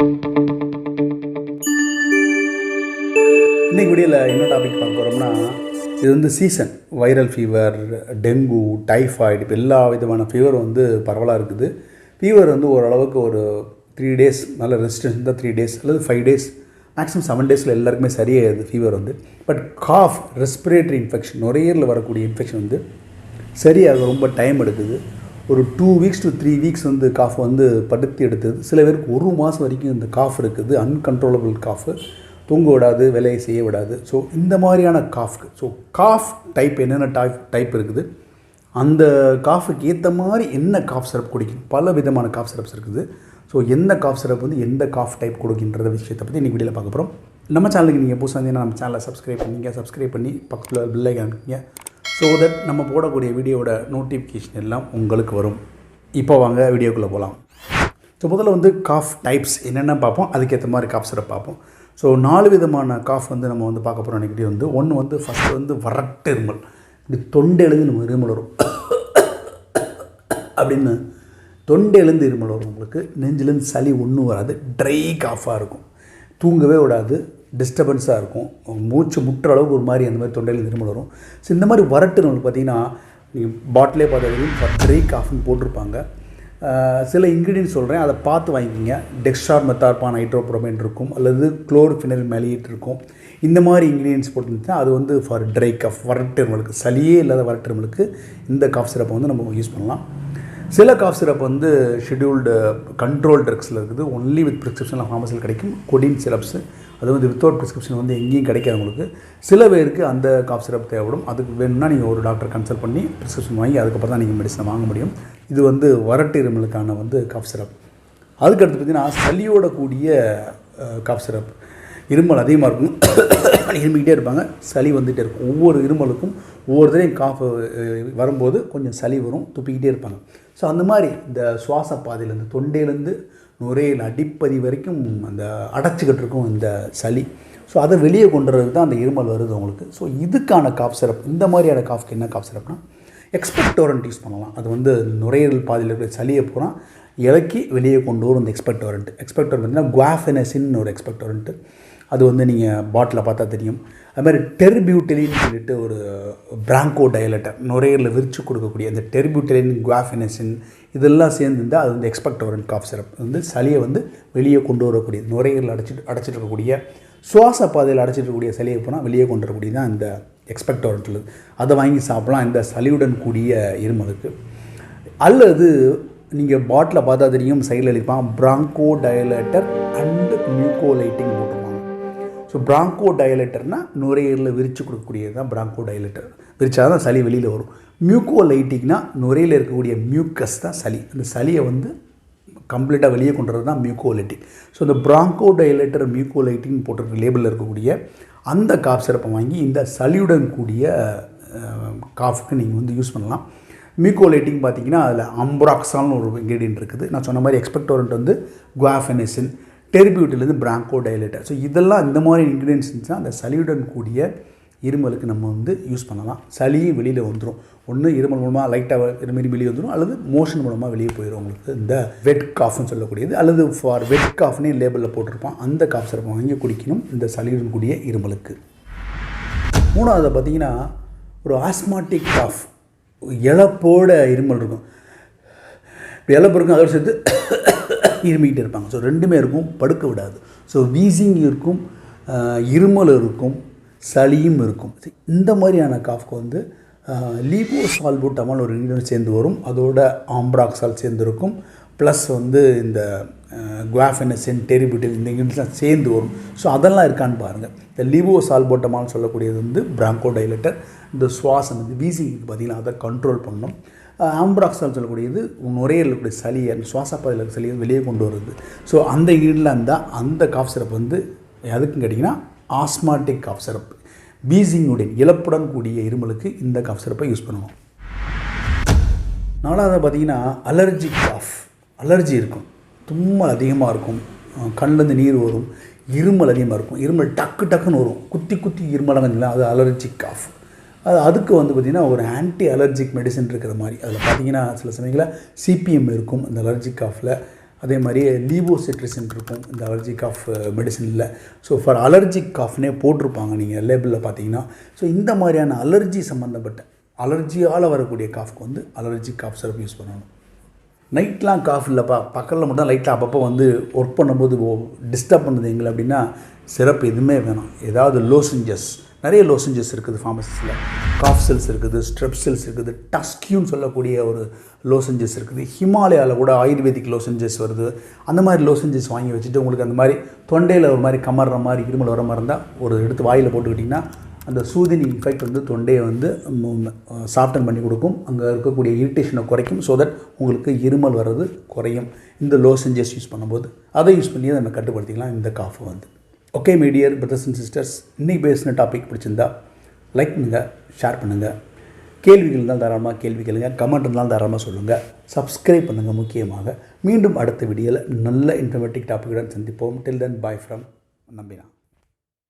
இன்றைக்கி வீடியோவில் என்ன டாபிக் பார்க்க போகிறோம்னா, இது வந்து season viral fever, dengue, typhoid, இப்போ எல்லா விதமான ஃபீவர் வந்து பரவலாக இருக்குது. ஃபீவர் வந்து ஓரளவுக்கு ஒரு 3 days நல்ல ரெசிஸ்டன்ஸ் இருந்தால் 3 days அல்லது 5 days மேக்ஸிமம் 7 days எல்லாருக்குமே சரியாயிருது ஃபீவர் வந்து. பட் காஃப், ரெஸ்பிரேட்டரி இன்ஃபெக்ஷன், நுரையீரலில் வரக்கூடிய இன்ஃபெக்ஷன் வந்து சரியாக ரொம்ப டைம் எடுக்குது. ஒரு 2 weeks to 3 weeks வந்து காஃப் வந்து படுத்தி எடுத்தது. சில பேருக்கு 1 மாதம் வரைக்கும் இந்த காஃப் இருக்குது. அன்கண்ட்ரோலபிள் காஃபு, தூங்க விடாது, வேலையை செய்ய விடாது. ஸோ இந்த மாதிரியான காஃப்க்கு, ஸோ காஃப் டைப் என்னென்ன டைப் இருக்குது, அந்த காஃபுக்கு ஏற்ற மாதிரி என்ன காஃப் சிரப் குடிக்கணும், பல விதமான காஃப் சிரப்ஸ் இருக்குது. ஸோ எந்த காஃப் சிரப் வந்து எந்த காஃப் டைப் கொடுக்கின்ற விஷயத்தை பற்றி இன்றைக்கி வீடியோவில் பார்க்க போகிறோம். நம்ம சேனலுக்கு நீங்கள் புதுசாக இருந்தீங்கன்னா நம்ம சேனலை சப்ஸ்கிரைப் பண்ணி பக்கத்தில் பெல் ஐகான் அனுப்பிங்க. ஸோ தட் நம்ம போடக்கூடிய வீடியோவோட நோட்டிஃபிகேஷன் எல்லாம் உங்களுக்கு வரும். இப்போ வாங்க வீடியோக்குள்ளே போகலாம். ஸோ முதல்ல வந்து காஃப் டைப்ஸ் என்னென்ன பார்ப்போம், அதுக்கேற்ற மாதிரி காஃப் சிரப் பார்ப்போம். ஸோ 4 விதமான காஃப் வந்து நம்ம வந்து பார்க்க போகிறோம் இன்றைக்கி. வந்து ஒன்று வந்து ஃபஸ்ட்டு வந்து வறட்டு இருமல். இப்படி தொண்டையிலேருந்து நம்ம இருமல் வரும் அப்படின்னு தொண்டையிலேருந்து இருமல் வரும். உங்களுக்கு நெஞ்சிலேருந்து சளி ஒன்றும் வராது, ட்ரை காஃபாக இருக்கும், தூங்கவே விடாது, டிஸ்டர்பன்ஸாக இருக்கும், மூச்சு முட்டுற அளவுக்கு ஒரு மாதிரி அந்த மாதிரி தொண்டையில் இருமல் வரும். ஸோ இந்த மாதிரி வறட்டு நம்மளுக்கு பார்த்திங்கன்னா நீங்கள் பாட்டிலே பார்த்தா ட்ரை காஃப்னு போட்டிருப்பாங்க. சில இன்க்ரீடியன்ட் சொல்கிறேன், அதை பார்த்து வாங்கிக்கிங்க. டெக்ஸ்ட்ரார் மெத்தார்பான் ஹைட்ரோப்ரோமைன் இருக்கும், அல்லது குளோரோஃபினைல் மேலியேட் இருக்கும். இந்த மாதிரி இன்க்ரீடியன்ட்ஸ் போட்டுருந்துச்சுன்னா அது வந்து ஃபார் ட்ரை காஃப், வறட்டுமலுக்கு, சளியே இல்லாத வறட்டுமலுக்கு இந்த காஃப் சிரப்பை வந்து நம்ம யூஸ் பண்ணலாம். சில காஃப் சிரப் வந்து ஷெட்யூல்டு கண்ட்ரோல் ட்ரக்ஸில் இருக்குது, ஒன்லி வித் ப்ரிஸ்கிரிப்ஷனில் ஃபார்மசியில் கிடைக்கும். கொடின் சிரப்ஸு, அது வந்து வித்தவுட் ப்ரிஸ்கிரிப்ஷன் வந்து எங்கேயும் கிடைக்காது உங்களுக்கு. சில பேருக்கு அந்த காஃப் சிரப் தேவைப்படும். அதுக்கு வேணும்னா நீங்கள் ஒரு டாக்டர் கன்சல்ட் பண்ணி ப்ரிஸ்கிரிப்ஷன் வாங்கி அதுக்கப்புறம் தான் நீங்கள் மெடிசனை வாங்க முடியும். இது வந்து வறட்டு இருமலுக்கான வந்து காஃப் சிரப். அதுக்கடுத்து பார்த்திங்கன்னா சளியோட கூடிய காஃப் சிரப். இருமல் அதிகமாக இருக்கும், இருமிக்கிட்டே இருப்பாங்க, சளி வந்துகிட்டே இருக்கும். ஒவ்வொரு இருமலுக்கும் ஒவ்வொரு தடையும் காஃப் வரும்போது கொஞ்சம் சளி வரும், துப்பிக்கிட்டே இருப்பாங்க. ஸோ அந்த மாதிரி இந்த சுவாச பாதையிலேருந்து, தொண்டையிலேருந்து நுரையில் அடிப்பதி வரைக்கும் அந்த அடைச்சிக்கிட்டு இருக்கும் இந்த சளி. ஸோ அதை வெளியே கொண்டுறதுக்கு தான் அந்த இருமல் வருது உங்களுக்கு. ஸோ இதுக்கான காஃப் சிரப், இந்த மாதிரியான காஃப்க்கு என்ன காஃப் சிரப்னா எக்ஸ்பெக்டோரண்ட் யூஸ் பண்ணலாம். அது வந்து நுரையீரல் பாதையில் இருக்கிற சளியை பூரா இறக்கி வெளியே கொண்டு வரும் இந்த எக்ஸ்பெக்டோரண்ட். பார்த்திங்கன்னா குவாஃபெனசின்னு ஒரு எக்ஸ்பெக்டோரண்ட்டு. அது வந்து நீங்கள் பாட்டில் பார்த்தா தெரியும். அது மாதிரி டெர்பியூட்டலின்னு சொல்லிட்டு ஒரு பிராங்கோ டயலேட்டர், நுரையீரலில் விரிச்சு கொடுக்கக்கூடிய அந்த டெர்பியூட்டலின், குவாஃபெனசின் இதெல்லாம் சேர்ந்துருந்தால் அது வந்து எக்ஸ்பெக்டோரண்ட் காஃப் சிரப். வந்து சளியை வந்து வெளியே கொண்டு வரக்கூடிய, நுரையீரல் அடைச்சிட்டு இருக்கக்கூடிய, சுவாச பாதையில் அடைச்சிட்டு இருக்கக்கூடிய சளியை போனால் வெளியே கொண்டு வரக்கூடிய தான் இந்த எக்ஸ்பெக்டோரண்ட்டில். அதை வாங்கி சாப்பிடலாம் இந்த சளியுடன் கூடிய இருமலுக்கு. அல்லது நீங்கள் பாட்டில் பார்த்தா தெரியும், சைடில் எழுதிப்பான் பிராங்கோ டயலேட்டர் அண்டு மியூகோலைட்டிங் போட்டுருவாங்க. ஸோ பிராங்கோ டயலேட்டர்னால் நுரையீரலில் விரித்து கொடுக்கக்கூடியது தான் பிராங்கோ டயலேட்டர். விரிச்சா தான் சளி வெளியில் வரும். மியூகோலைட்டிக்னா நுரையில் இருக்கக்கூடிய மியூக்கஸ் தான் சளி. அந்த சளியை வந்து கம்ப்ளீட்டாக வெளியே கொண்டு வரது தான் மியூகோலைட்டிக். ஸோ இந்த பிராங்கோ டயலேட்டர் மியூகோலைட்டின்னு போட்டிருக்க லேபிளில் இருக்கக்கூடிய அந்த காஃப் சிரப்பை வாங்கி இந்த சளியுடன் கூடிய காஃபுக்கு நீங்கள் வந்து யூஸ் பண்ணலாம். மியூகோலைட்டிங் பார்த்திங்கன்னா அதில் அம்ப்ராக்சால்னு ஒரு இன்க்ரீடியன்ட் இருக்குது. நான் சொன்ன மாதிரி எக்ஸ்பெக்டோரண்ட் வந்து குவாஃபெனசின், டெர்பியூட்டிலேருந்து பிராங்கோ டயலேட்டர். ஸோ இதெல்லாம் இந்த மாதிரி இன்க்ரீடியன்ஸ் இருந்துச்சுன்னா அந்த சளியுடன் கூடிய இருமலுக்கு நம்ம வந்து யூஸ் பண்ணலாம். சளியும் வெளியில் வந்துடும். ஒன்று இருமல் மூலமாக லைட்டாக இருமி வெளியே வந்துடும், அல்லது மோஷன் மூலமாக வெளியே போயிடும் உங்களுக்கு இந்த வெட் காஃப்னு சொல்லக்கூடியது. அல்லது ஃபார் வெட் காஃப்னே லேபிளில் போட்டிருப்பான், அந்த காஃப் சிரப்பை வாங்கி குடிக்கணும் இந்த சளியுடன் கூடிய இருமலுக்கு. மூணாவது பார்த்திங்கன்னா ஒரு ஆஸ்மாட்டிக் காஃப், இழப்போட இருமல் இருக்கும். இப்போ இழப்பு இருக்கும், அதோடு சேர்த்து இருமிக்கிட்டே இருப்பாங்க. ஸோ ரெண்டுமே இருக்கும், படுக்க விடாது. ஸோ வீசிங் இருக்கும், இருமல் இருக்கும், சளியும் இருக்கும். இந்த மாதிரியான காஃப்க்கு வந்து லீவோசால்புட்டமால் ஒரு இன்க்ரீடியன்ட் சேர்ந்து வரும், அதோட ஆம்ப்ராக்சால் சேர்ந்து இருக்கும், ப்ளஸ் வந்து இந்த குவாஃபெனசின், டெரிபியூட்டில் இந்த இன்க்ரீடியன்ட்ஸ்லாம் சேர்ந்து வரும். ஸோ அதெல்லாம் இருக்கான்னு பாருங்கள். இந்த லீவோசால்புட்டமால் சொல்லக்கூடியது வந்து பிராங்கோ டயலேட்டர். இந்த சுவாசம் வந்து வீசிங்க்கு பார்த்திங்கன்னா அதை கண்ட்ரோல் பண்ணணும். ஆம்ப்ராக்சால் சொல்லக்கூடியது நுரையீரலில் இருக்கக்கூடிய சளியை, அந்த சுவாச பாதையில் இருக்க சளியை வெளியே கொண்டு வருது. ஸோ அந்த இன்க்ரீடியன்ட்லாம் இருந்தால் அந்த காஃப் சிரப் வந்து எதுக்குன்னு கேட்டிங்கன்னா ஆஸ்மாட்டிக் காஃப் சிரப். வீசிங்குடன், இழப்புடன் கூடிய இருமலுக்கு இந்த காஃப் சிரப்பை யூஸ் பண்ணுவோம். நாலாவது பார்த்திங்கன்னா அலர்ஜிக் காஃப். அலர்ஜி இருக்கும், தும்மல் அதிகமாக இருக்கும், கண்ணிலேருந்து நீர் வரும், இருமல் அதிகமாக இருக்கும், இருமல் டக்குன்னு வரும், குத்தி இருமலங்கலாம், அது அலர்ஜிக் காஃப். அதுக்கு வந்து பார்த்திங்கன்னா ஒரு ஆன்டி அலர்ஜிக் மெடிசன் இருக்கிற மாதிரி. அதில் பார்த்திங்கன்னா சில சமயங்களில் சிபிஎம் இருக்கும் அந்த அலர்ஜிக் காஃபில். அதே மாதிரி லீவோசிட்ரிசின் இருக்கும் இந்த அலர்ஜி காஃப் மெடிசனில். ஸோ ஃபார் அலர்ஜிக் காஃப்னே போட்டிருப்பாங்க நீங்கள் லேபிளில் பார்த்தீங்கன்னா. ஸோ இந்த மாதிரியான அலர்ஜி சம்மந்தப்பட்ட அலர்ஜியால் வரக்கூடிய காஃப்க்கு வந்து அலர்ஜிக் காஃப் சிரப் யூஸ் பண்ணணும். நைட்லாம் காஃப் இல்லைப்பா, பக்கத்தில் மட்டும் லைட்டாக அப்பப்போ வந்து ஒர்க் பண்ணும்போது டிஸ்டர்ப் பண்ணுது எங்களை அப்படின்னா சிரப் எதுவுமே வேணும். ஏதாவது லோசெஞ்சஸ், நிறைய லோசெஞ்சஸ் இருக்குது ஃபார்மசிஸில். காஃப் செல்ஸ் இருக்குது, ஸ்ட்ரெப் செல்ஸ் இருக்குது, டஸ்கியூன்னு சொல்லக்கூடிய ஒரு லோசெஞ்சஸ் இருக்குது. ஹிமாலயாவில் கூட ஆயுர்வேதிக் லோசெஞ்சஸ் வருது. அந்த மாதிரி லோசெஞ்சஸ் வாங்கி வச்சுட்டு உங்களுக்கு அந்த மாதிரி தொண்டையில் ஒரு மாதிரி கமர்ற மாதிரி இருமல் வர மாதிரி இருந்தால் ஒரு எடுத்து வாயில் போட்டுக்கிட்டிங்கன்னா அந்த சூதினி இஃபெக்ட் வந்து தொண்டையை வந்து சாஃப்டன் பண்ணி கொடுக்கும், அங்கே இருக்கக்கூடிய இரிட்டேஷனை குறைக்கும். ஸோ தட் உங்களுக்கு இருமல் வர்றது குறையும் இந்த லோசெஞ்சஸ் யூஸ் பண்ணும்போது. அதை யூஸ் பண்ணி நம்ம கட்டுப்படுத்திக்கலாம் இந்த காஃபை வந்து. Okay my dear brothers and sisters, இன்றைக்கி பேசின டாபிக் பிடிச்சிருந்தா லைக் பண்ணுங்கள், ஷேர் பண்ணுங்கள். கேள்விகள் இருந்தால் தாராளமாக கேள்வி கேளுங்க, கமெண்ட் இருந்தாலும் தாராளமாக சொல்லுங்கள். சப்ஸ்கிரைப் பண்ணுங்கள். முக்கியமாக மீண்டும் அடுத்த வீடியோவில் நல்ல இன்ஃபர்மேட்டிவ் டாப்பிக்குடன் சந்திப்போம். டில் தென் பாய் ஃப்ரம் நம்பினா.